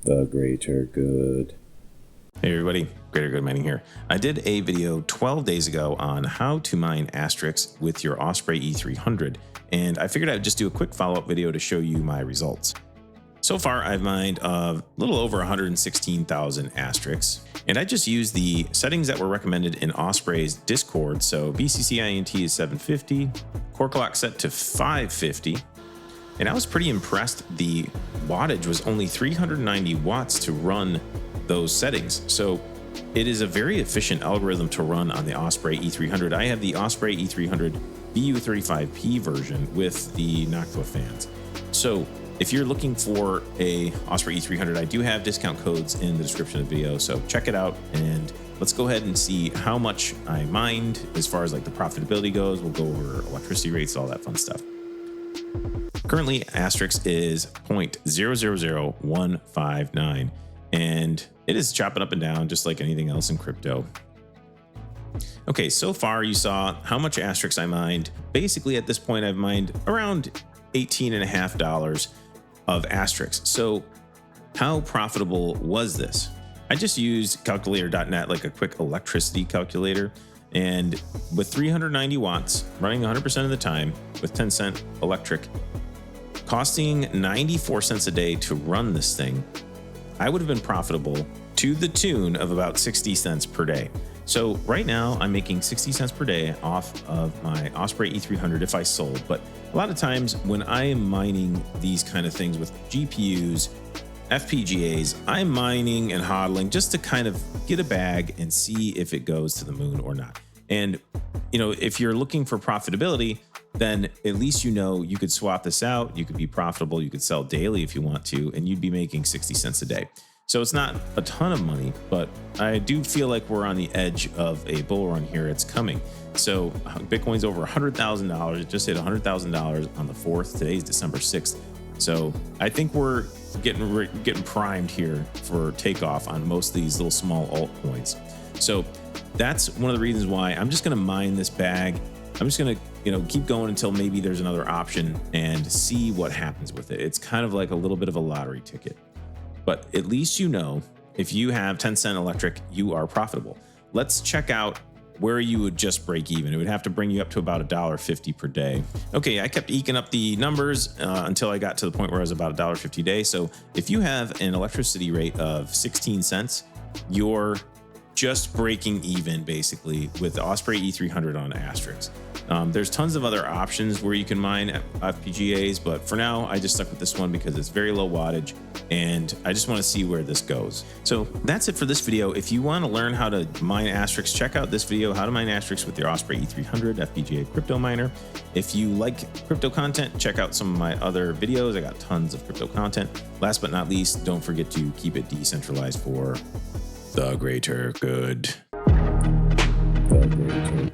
The greater good. Hey everybody, Greater Good Mining here. I did a video 12 days ago on how to mine Astrix with your Osprey E300, and I figured I'd just do a quick follow-up video to show you my results. So far, I've mined a little over 116,000 Astrix, and I just used the settings that were recommended in Osprey's Discord. So BCC INT is 750, core clock set to 550, and I was pretty impressed. The wattage was only 390 watts to run those settings. So it is a very efficient algorithm to run on the Osprey E300. I have the Osprey E300 BU35P version with the Noctua fans. So if you're looking for a Osprey E300, I do have discount codes in the description of the video. So check it out and let's go ahead and see how much I mined as far as like the profitability goes. We'll go over electricity rates, all that fun stuff. Currently, Astrix is 0.000159, and it is chopping up and down just like anything else in crypto. Okay, so far you saw how much Astrix I mined. Basically, at this point, I've mined around $18.50 of Astrix. So how profitable was this? I just used calculator.net, like a quick electricity calculator. And with 390 watts, running 100% of the time with 10-cent electric, costing 94 cents a day to run this thing, I would have been profitable to the tune of about 60 cents per day. So right now I'm making 60 cents per day off of my Osprey E300 if I sold. But a lot of times when I am mining these kind of things with GPUs, FPGAs, I'm mining and hodling just to kind of get a bag and see if it goes to the moon or not. And, you know, if you're looking for profitability, then at least you know you could swap this out. You could be profitable. You could sell daily if you want to, and you'd be making 60 cents a day. So it's not a ton of money, but I do feel like we're on the edge of a bull run here. It's coming. So Bitcoin's over $100,000. It just hit $100,000 on the 4th. Today's December 6th. So I think we're getting primed here for takeoff on most of these little small altcoins. So that's one of the reasons why I'm just going to mine this bag. I'm just going to, keep going until maybe there's another option and see what happens with it. It's kind of like a little bit of a lottery ticket, but at least if you have 10-cent electric, you are profitable. Let's check out where you would just break even. It would have to bring you up to about $1.50 per day. Okay, I kept eking up the numbers until I got to the point where I was about $1.50 a day. So if you have an electricity rate of 16 cents, you're just breaking even basically with the Osprey E300 on Astrix. There's tons of other options where you can mine FPGAs, but for now I just stuck with this one because it's very low wattage and I just want to see where this goes. So that's it for this video. If you want to learn how to mine Astrix, check out this video, how to mine Astrix with your Osprey E300 FPGA crypto miner. If you like crypto content, check out some of my other videos. I got tons of crypto content. Last but not least, don't forget to keep it decentralized for the greater good. The greater good.